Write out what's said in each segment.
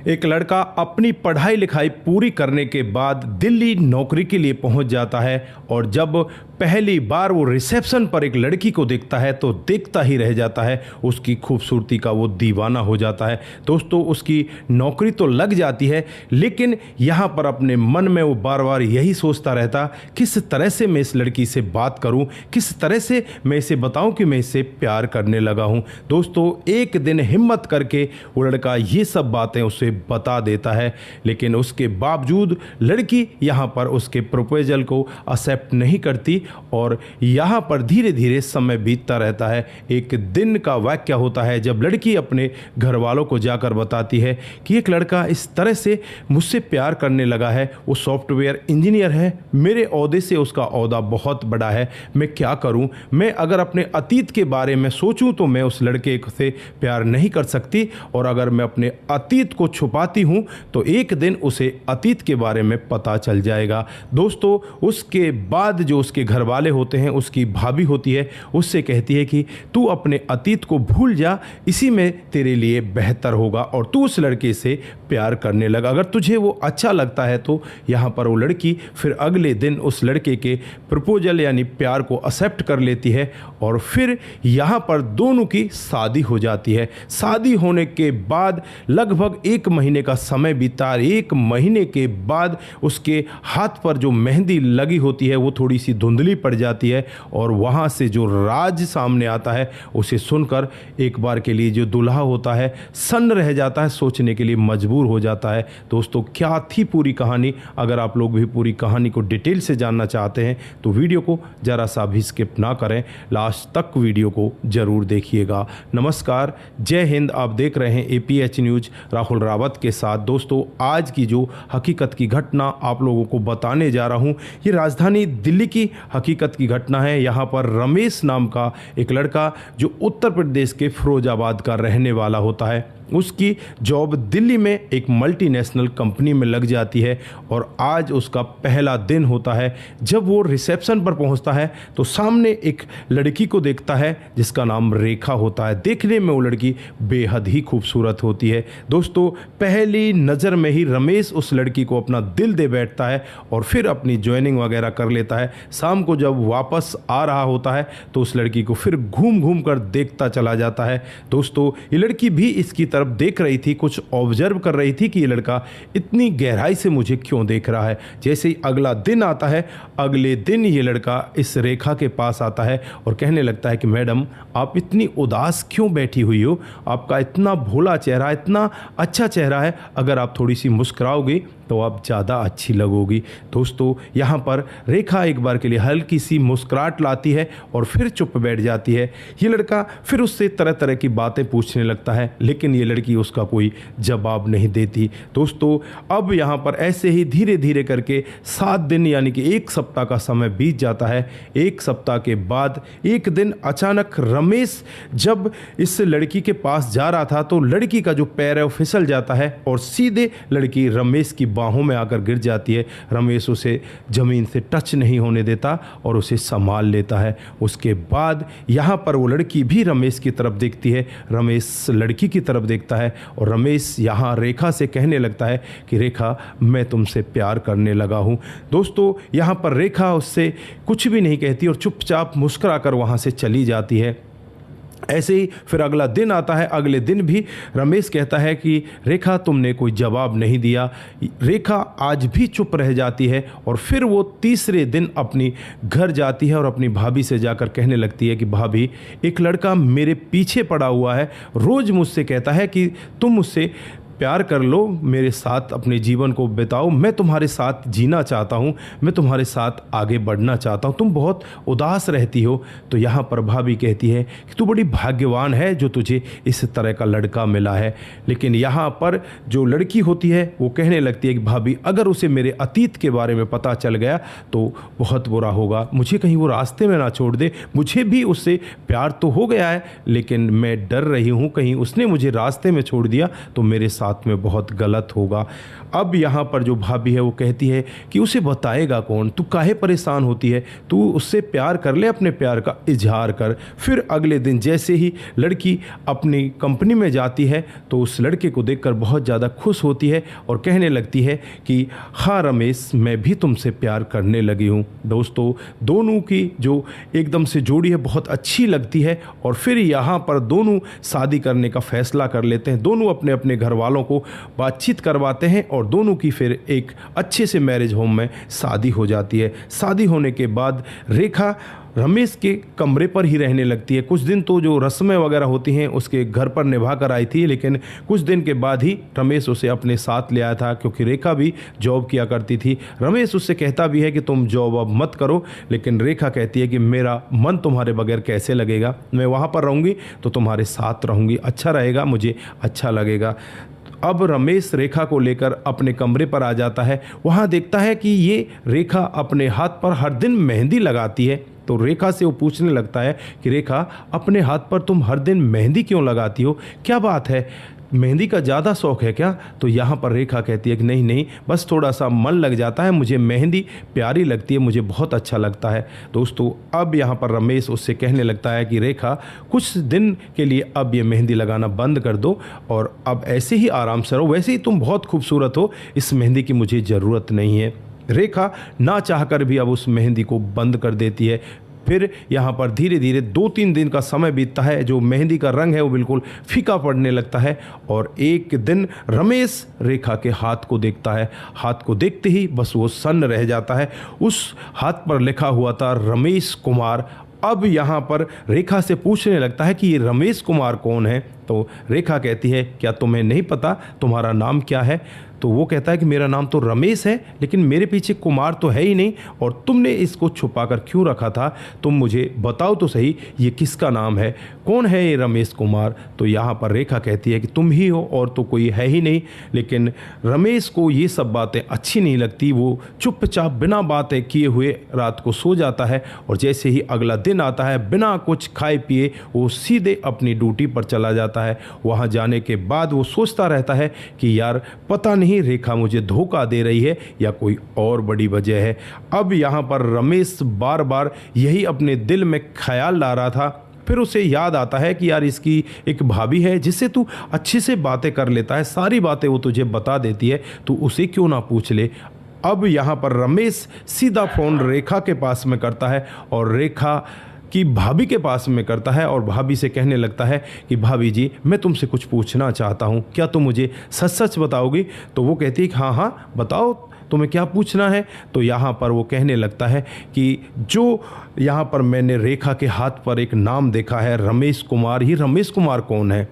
एक लड़का अपनी पढ़ाई लिखाई पूरी करने के बाद दिल्ली नौकरी के लिए पहुंच जाता है और जब पहली बार वो रिसेप्शन पर एक लड़की को देखता है तो देखता ही रह जाता है। उसकी खूबसूरती का वो दीवाना हो जाता है। दोस्तों, उसकी नौकरी तो लग जाती है, लेकिन यहाँ पर अपने मन में वो बार बार यही सोचता रहता, किस तरह से मैं इस लड़की से बात करूँ, किस तरह से मैं इसे बताऊँ कि मैं इसे प्यार करने लगा हूँ। दोस्तों, एक दिन हिम्मत करके वो लड़का ये सब बातें उसे बता देता है, लेकिन उसके बावजूद लड़की यहाँ पर उसके प्रपोजल को एक्सेप्ट नहीं करती और यहाँ पर धीरे धीरे समय बीतता रहता है। एक दिन का वाक्य होता है जब लड़की अपने घर वालों को जाकर बताती है कि एक लड़का इस तरह से मुझसे प्यार करने लगा है। वो सॉफ्टवेयर इंजीनियर है, मेरे ओहदे से उसका ओहदा बहुत बड़ा है, मैं क्या करूं? मैं अगर अपने अतीत के बारे में सोचूं तो मैं उस लड़के से प्यार नहीं कर सकती, और अगर मैं अपने अतीत को छुपाती हूं तो एक दिन उसे अतीत के बारे में पता चल जाएगा। दोस्तों, उसके बाद जो उसके घर वाले होते हैं, उसकी भाभी होती है, उससे कहती है कि तू अपने अतीत को भूल जा, इसी में तेरे लिए बेहतर होगा और तू उस लड़के से प्यार करने लगा। अगर तुझे वो अच्छा लगता है तो यहाँ पर वो लड़की फिर अगले दिन उस लड़के के प्रपोजल यानी प्यार को एक्सेप्ट कर लेती है और फिर यहाँ पर दोनों की शादी हो जाती है। शादी होने के बाद लगभग 1 महीने का समय बीता। 1 महीने के बाद उसके हाथ पर जो मेहंदी लगी होती है वो थोड़ी सी धुंधली पड़ जाती है और वहाँ से जो राज सामने आता है उसे सुनकर एक बार के लिए जो दूल्हा होता है सन्न रह जाता है, सोचने के लिए मजबूर हो जाता है। दोस्तों, क्या थी पूरी कहानी? अगर आप लोग भी पूरी कहानी को डिटेल से जानना चाहते हैं तो वीडियो को ज़रा सा भी स्किप ना करें, लास्ट तक वीडियो को ज़रूर देखिएगा। नमस्कार, जय हिंद। आप देख रहे हैं APH न्यूज़ राहुल रावत के साथ। दोस्तों, आज की जो हकीकत की घटना आप लोगों को बताने जा रहा हूँ, ये राजधानी दिल्ली की हकीकत की घटना है। यहाँ पर रमेश नाम का एक लड़का जो उत्तर प्रदेश के फिरोजाबाद का रहने वाला होता है, उसकी जॉब दिल्ली में एक मल्टीनेशनल कंपनी में लग जाती है और आज उसका पहला दिन होता है। जब वो रिसेप्शन पर पहुंचता है तो सामने एक लड़की को देखता है जिसका नाम रेखा होता है। देखने में वो लड़की बेहद ही खूबसूरत होती है। दोस्तों, पहली नज़र में ही रमेश उस लड़की को अपना दिल दे बैठता है और फिर अपनी ज्वाइनिंग वगैरह कर लेता है। शाम को जब वापस आ रहा होता है तो उस लड़की को फिर घूम घूम कर देखता चला जाता है। दोस्तों, ये लड़की भी इसकी तरफ देख रही थी, कुछ ऑब्जर्व कर रही थी कि ये लड़का इतनी गहराई से मुझे क्यों देख रहा है। जैसे ही अगला दिन आता है, अगले दिन ये लड़का इस रेखा के पास आता है और कहने लगता है कि मैडम, आप इतनी उदास क्यों बैठी हुई हो? आपका इतना भोला चेहरा, इतना अच्छा चेहरा है, अगर आप थोड़ी सी मुस्कुराओगी तो आप ज़्यादा अच्छी लगोगी। दोस्तों, यहाँ पर रेखा एक बार के लिए हल्की सी मुस्कुराहट लाती है और फिर चुप बैठ जाती है। ये लड़का फिर उससे तरह तरह की बातें पूछने लगता है, लेकिन ये लड़की उसका कोई जवाब नहीं देती। दोस्तों, अब यहाँ पर ऐसे ही धीरे धीरे करके 7 दिन यानी कि 1 सप्ताह का समय बीत जाता है। 1 सप्ताह के बाद एक दिन अचानक रमेश जब इस लड़की के पास जा रहा था तो लड़की का जो पैर है वो फिसल जाता है और सीधे लड़की रमेश की बाहों में आकर गिर जाती है। रमेश उसे ज़मीन से टच नहीं होने देता और उसे संभाल लेता है। उसके बाद यहाँ पर वो लड़की भी रमेश की तरफ देखती है, रमेश लड़की की तरफ देखता है और रमेश यहाँ रेखा से कहने लगता है कि रेखा, मैं तुमसे प्यार करने लगा हूँ। दोस्तों, यहाँ पर रेखा उससे कुछ भी नहीं कहती और चुपचाप मुस्कुरा कर वहाँ से चली जाती है। ऐसे ही फिर अगला दिन आता है। अगले दिन भी रमेश कहता है कि रेखा, तुमने कोई जवाब नहीं दिया। रेखा आज भी चुप रह जाती है और फिर वो तीसरे दिन अपनी घर जाती है और अपनी भाभी से जाकर कहने लगती है कि भाभी, एक लड़का मेरे पीछे पड़ा हुआ है, रोज़ मुझसे कहता है कि तुम मुझसे प्यार कर लो, मेरे साथ अपने जीवन को बिताओ, मैं तुम्हारे साथ जीना चाहता हूँ, मैं तुम्हारे साथ आगे बढ़ना चाहता हूँ, तुम बहुत उदास रहती हो। तो यहाँ पर भाभी कहती है कि तू बड़ी भाग्यवान है जो तुझे इस तरह का लड़का मिला है। लेकिन यहाँ पर जो लड़की होती है वो कहने लगती है कि भाभी, अगर उसे मेरे अतीत के बारे में पता चल गया तो बहुत बुरा होगा, मुझे कहीं वो रास्ते में ना छोड़ दे। मुझे भी उससे प्यार तो हो गया है, लेकिन मैं डर रही हूँ कहीं उसने मुझे रास्ते में छोड़ दिया तो मेरे साथ साथ में बहुत गलत होगा। अब यहाँ पर जो भाभी है वो कहती है कि उसे बताएगा कौन, तू काहे परेशान होती है, तू उससे प्यार कर ले, अपने प्यार का इजहार कर। फिर अगले दिन जैसे ही लड़की अपनी कंपनी में जाती है तो उस लड़के को देखकर बहुत ज़्यादा खुश होती है और कहने लगती है कि हाँ रमेश, मैं भी तुमसे प्यार करने लगी हूँ। दोस्तों, दोनों की जो एकदम से जोड़ी है बहुत अच्छी लगती है और फिर यहाँ पर दोनों शादी करने का फैसला कर लेते हैं। दोनों अपने अपने घर वालों को बातचीत करवाते हैं और दोनों की फिर एक अच्छे से मैरिज होम में शादी हो जाती है। शादी होने के बाद रेखा रमेश के कमरे पर ही रहने लगती है। कुछ दिन तो जो रस्में वगैरह होती हैं उसके घर पर निभा कर आई थी, लेकिन कुछ दिन के बाद ही रमेश उसे अपने साथ ले आया था, क्योंकि रेखा भी जॉब किया करती थी। रमेश उससे कहता भी है कि तुम जॉब अब मत करो, लेकिन रेखा कहती है कि मेरा मन तुम्हारे बगैर कैसे लगेगा, मैं वहाँ पर रहूँगी तो तुम्हारे साथ रहूँगी, अच्छा रहेगा, मुझे अच्छा लगेगा। अब रमेश रेखा को लेकर अपने कमरे पर आ जाता है। वहाँ देखता है कि ये रेखा अपने हाथ पर हर दिन मेहंदी लगाती है। तो रेखा से वो पूछने लगता है कि रेखा, अपने हाथ पर तुम हर दिन मेहंदी क्यों लगाती हो, क्या बात है, मेहंदी का ज़्यादा शौक़ है क्या? तो यहाँ पर रेखा कहती है कि नहीं नहीं, बस थोड़ा सा मन लग जाता है, मुझे मेहंदी प्यारी लगती है, मुझे बहुत अच्छा लगता है। दोस्तों, अब यहाँ पर रमेश उससे कहने लगता है कि रेखा, कुछ दिन के लिए अब ये मेहंदी लगाना बंद कर दो और अब ऐसे ही आराम से रहो, वैसे ही तुम बहुत खूबसूरत हो, इस मेहंदी की मुझे ज़रूरत नहीं है। रेखा ना चाहकर भी अब उस मेहंदी को बंद कर देती है। फिर यहाँ पर धीरे धीरे 2-3 दिन का समय बीतता है, जो मेहंदी का रंग है वो बिल्कुल फीका पड़ने लगता है और एक दिन रमेश रेखा के हाथ को देखता है। हाथ को देखते ही बस वो सन्न रह जाता है। उस हाथ पर लिखा हुआ था रमेश कुमार। अब यहाँ पर रेखा से पूछने लगता है कि ये रमेश कुमार कौन है? तो रेखा कहती है, क्या तुम्हें नहीं पता तुम्हारा नाम क्या है? तो वो कहता है कि मेरा नाम तो रमेश है, लेकिन मेरे पीछे कुमार तो है ही नहीं, और तुमने इसको छुपाकर क्यों रखा था? तुम मुझे बताओ तो सही, ये किसका नाम है, कौन है ये रमेश कुमार? तो यहाँ पर रेखा कहती है कि तुम ही हो और तो कोई है ही नहीं। लेकिन रमेश को ये सब बातें अच्छी नहीं लगती। वो चुपचाप बिना बातें किए हुए रात को सो जाता है और जैसे ही अगला दिन आता है, बिना कुछ खाए पिए वो सीधे अपनी ड्यूटी पर चला जाता है। वहाँ जाने के बाद वो सोचता रहता है कि यार, पता नहीं रेखा मुझे धोखा दे रही है या कोई और बड़ी वजह है। अब यहाँ पर रमेश बार बार यही अपने दिल में ख्याल ला रहा था। फिर उसे याद आता है कि यार, इसकी एक भाभी है जिससे तू अच्छे से बातें कर लेता है, सारी बातें वो तुझे बता देती है, तू उसे क्यों ना पूछ ले। अब यहाँ पर रमेश सीधा फ़ोन रेखा के पास में करता है और रेखा कि भाभी के पास में करता है और भाभी से कहने लगता है कि भाभी जी, मैं तुमसे कुछ पूछना चाहता हूँ, क्या तुम मुझे सच सच बताओगी? तो वो कहती है कि हाँ हाँ बताओ, तुम्हें क्या पूछना है? तो यहाँ पर वो कहने लगता है कि जो यहाँ पर मैंने रेखा के हाथ पर एक नाम देखा है रमेश कुमार, ही रमेश कुमार कौन है?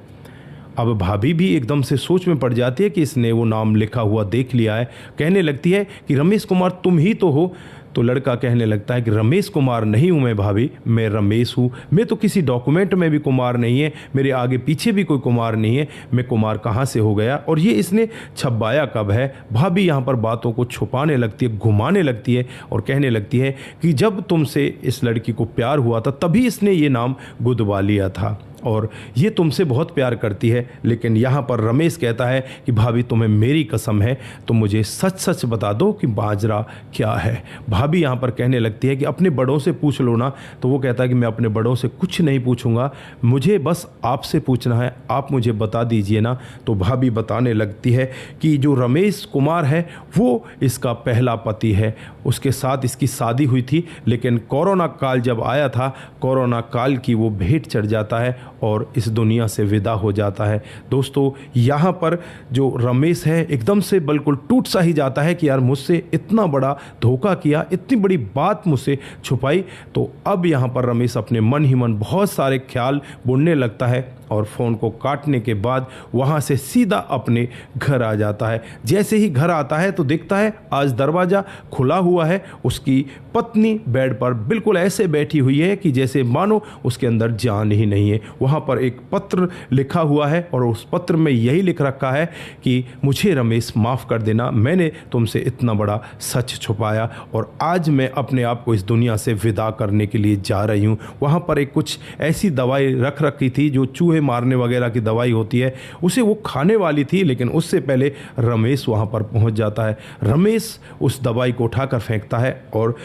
अब भाभी भी एकदम से सोच में पड़ जाती है कि इसने वो नाम लिखा हुआ देख लिया है। कहने लगती है कि रमेश कुमार तुम ही तो हो। तो लड़का कहने लगता है कि रमेश कुमार नहीं हूँ मैं भाभी, मैं रमेश हूँ। मैं तो किसी डॉक्यूमेंट में भी कुमार नहीं है, मेरे आगे पीछे भी कोई कुमार नहीं है, मैं कुमार कहाँ से हो गया और ये इसने छपाया कब है? भाभी यहाँ पर बातों को छुपाने लगती है, घुमाने लगती है और कहने लगती है कि जब तुमसे इस लड़की को प्यार हुआ था तभी इसने ये नाम गुदवा लिया था और ये तुमसे बहुत प्यार करती है। लेकिन यहाँ पर रमेश कहता है कि भाभी, तुम्हें मेरी कसम है, तुम मुझे सच सच बता दो कि बाजरा क्या है। भाभी यहाँ पर कहने लगती है कि अपने बड़ों से पूछ लो ना। तो वो कहता है कि मैं अपने बड़ों से कुछ नहीं पूछूंगा, मुझे बस आपसे पूछना है, आप मुझे बता दीजिए ना। तो भाभी बताने लगती है कि जो रमेश कुमार है वो इसका पहला पति है, उसके साथ इसकी शादी हुई थी, लेकिन कोरोना काल जब आया था, कोरोना काल की वो भेंट चढ़ जाता है और इस दुनिया से विदा हो जाता है। दोस्तों, यहाँ पर जो रमेश है एकदम से बिल्कुल टूट सा ही जाता है कि यार, मुझसे इतना बड़ा धोखा किया, इतनी बड़ी बात मुझसे छुपाई। तो अब यहाँ पर रमेश अपने मन ही मन बहुत सारे ख्याल बुनने लगता है और फ़ोन को काटने के बाद वहाँ से सीधा अपने घर आ जाता है। जैसे ही घर आता है तो देखता है आज दरवाज़ा खुला हुआ है, उसकी पत्नी बेड पर बिल्कुल ऐसे बैठी हुई है कि जैसे मानो उसके अंदर जान ही नहीं है। वहाँ पर एक पत्र लिखा हुआ है और उस पत्र में यही लिख रखा है कि मुझे रमेश माफ़ कर देना, मैंने तुमसे इतना बड़ा सच छुपाया और आज मैं अपने आप को इस दुनिया से विदा करने के लिए जा रही हूँ। वहाँ पर एक कुछ ऐसी दवाई रख रखी थी जो चूहे मारने वगैरह की दवाई होती है, उसे वो खाने वाली थी, लेकिन उससे पहले रमेश वहाँ पर पहुँच जाता है। रमेश उस दवाई को उठाकर फेंकता है और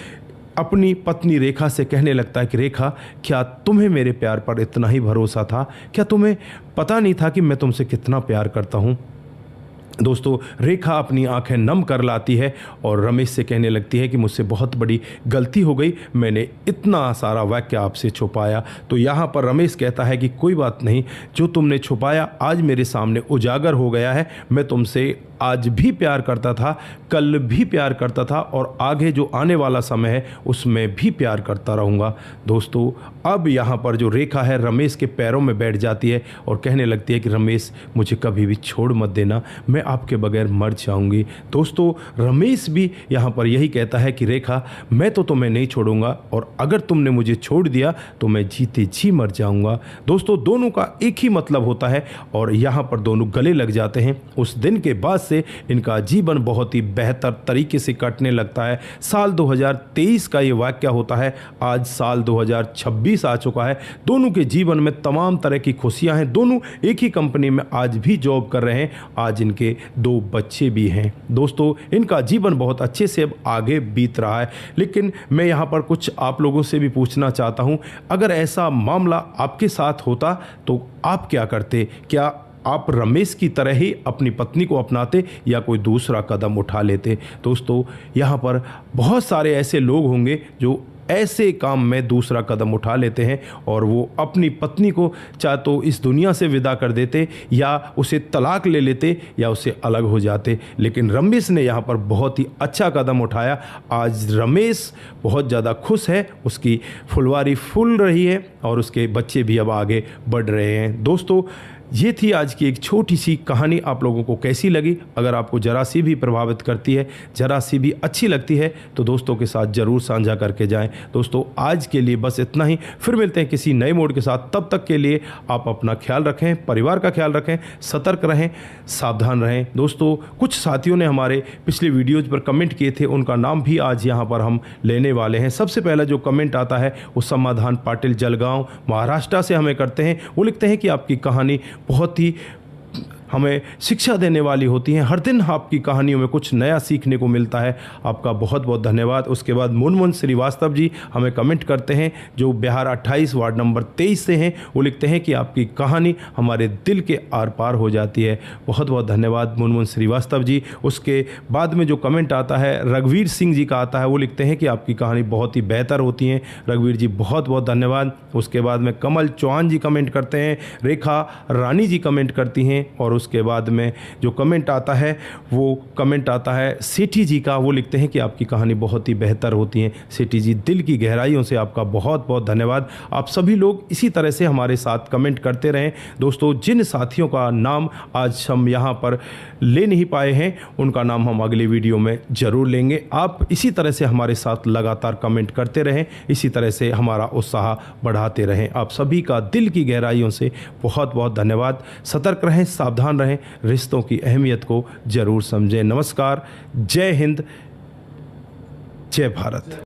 अपनी पत्नी रेखा से कहने लगता है कि रेखा, क्या तुम्हें मेरे प्यार पर इतना ही भरोसा था? क्या तुम्हें पता नहीं था कि मैं तुमसे कितना प्यार करता हूँ? दोस्तों, रेखा अपनी आंखें नम कर लाती है और रमेश से कहने लगती है कि मुझसे बहुत बड़ी गलती हो गई, मैंने इतना सारा वाक्य आपसे छुपाया। तो यहाँ पर रमेश कहता है कि कोई बात नहीं, जो तुमने छुपाया आज मेरे सामने उजागर हो गया है। मैं तुमसे आज भी प्यार करता था, कल भी प्यार करता था और आगे जो आने वाला समय है उसमें भी प्यार करता रहूँगा। दोस्तों, अब यहाँ पर जो रेखा है रमेश के पैरों में बैठ जाती है और कहने लगती है कि रमेश, मुझे कभी भी छोड़ मत देना, मैं आपके बगैर मर जाऊंगी। दोस्तों, रमेश भी यहाँ पर यही कहता है कि रेखा, मैं तो तुम्हें नहीं छोड़ूंगा और अगर तुमने मुझे छोड़ दिया तो मैं जीते जी मर जाऊंगा। दोस्तों, दोनों का एक ही मतलब होता है और यहाँ पर दोनों गले लग जाते हैं। उस दिन के बाद से इनका जीवन बहुत ही बेहतर तरीके से कटने लगता है। साल 2023 का ये वाक्य होता है, आज साल 2026 आ चुका है। दोनों के जीवन में तमाम तरह की खुशियां हैं, दोनों एक ही कंपनी में आज भी जॉब कर रहे हैं, आज इनके 2 बच्चे भी हैं। दोस्तों, इनका जीवन बहुत अच्छे से अब आगे बीत रहा है। लेकिन मैं यहाँ पर कुछ आप लोगों से भी पूछना चाहता हूँ, अगर ऐसा मामला आपके साथ होता तो आप क्या करते? क्या आप रमेश की तरह ही अपनी पत्नी को अपनाते या कोई दूसरा कदम उठा लेते? दोस्तों, यहाँ पर बहुत सारे ऐसे लोग होंगे जो ऐसे काम में दूसरा कदम उठा लेते हैं और वो अपनी पत्नी को चाहे तो इस दुनिया से विदा कर देते या उसे तलाक ले लेते या उससे अलग हो जाते। लेकिन रमेश ने यहाँ पर बहुत ही अच्छा कदम उठाया। आज रमेश बहुत ज़्यादा खुश है, उसकी फुलवारी फूल रही है और उसके बच्चे भी अब आगे बढ़ रहे हैं। दोस्तों, ये थी आज की एक छोटी सी कहानी। आप लोगों को कैसी लगी? अगर आपको जरा सी भी प्रभावित करती है, जरा सी भी अच्छी लगती है तो दोस्तों के साथ ज़रूर साझा करके जाएं। दोस्तों, आज के लिए बस इतना ही, फिर मिलते हैं किसी नए मोड के साथ। तब तक के लिए आप अपना ख्याल रखें, परिवार का ख्याल रखें, सतर्क रहें, सावधान रहें। दोस्तों, कुछ साथियों ने हमारे पिछले वीडियोज़ पर कमेंट किए थे, उनका नाम भी आज यहाँ पर हम लेने वाले हैं। सबसे पहला जो कमेंट आता है वो समाधान पाटिल जलगांव महाराष्ट्र से हमें करते हैं। वो लिखते हैं कि आपकी कहानी बहुत ही हमें शिक्षा देने वाली होती हैं, हर दिन आपकी कहानियों में कुछ नया सीखने को मिलता है। आपका बहुत बहुत धन्यवाद। उसके बाद मुनमुन श्रीवास्तव जी हमें कमेंट करते हैं, जो बिहार 28 वार्ड नंबर 23 से हैं। वो लिखते हैं कि आपकी कहानी हमारे दिल के आर पार हो जाती है। बहुत बहुत धन्यवाद मुनमुन श्रीवास्तव जी। उसके बाद में जो कमेंट आता है रघुवीर सिंह जी का आता है, वो लिखते हैं कि आपकी कहानी बहुत ही बेहतर होती है। रघुवीर जी, बहुत बहुत धन्यवाद। उसके बाद में कमल चौहान जी कमेंट करते हैं, रेखा रानी जी कमेंट करती हैं और उसके बाद में जो कमेंट आता है वो कमेंट आता है सेठी जी का। वो लिखते हैं कि आपकी कहानी बहुत ही बेहतर होती है। सेठी जी, दिल की गहराइयों से आपका बहुत बहुत धन्यवाद। आप सभी लोग इसी तरह से हमारे साथ कमेंट करते रहें। दोस्तों, जिन साथियों का नाम आज हम यहाँ पर ले नहीं पाए हैं उनका नाम हम अगले वीडियो में ज़रूर लेंगे। आप इसी तरह से हमारे साथ लगातार कमेंट करते रहें, इसी तरह से हमारा उत्साह बढ़ाते रहें। आप सभी का दिल की गहराइयों से बहुत बहुत धन्यवाद। सतर्क रहें, सावधान रहें, रिश्तों की अहमियत को ज़रूर समझें। नमस्कार, जय हिंद, जय भारत।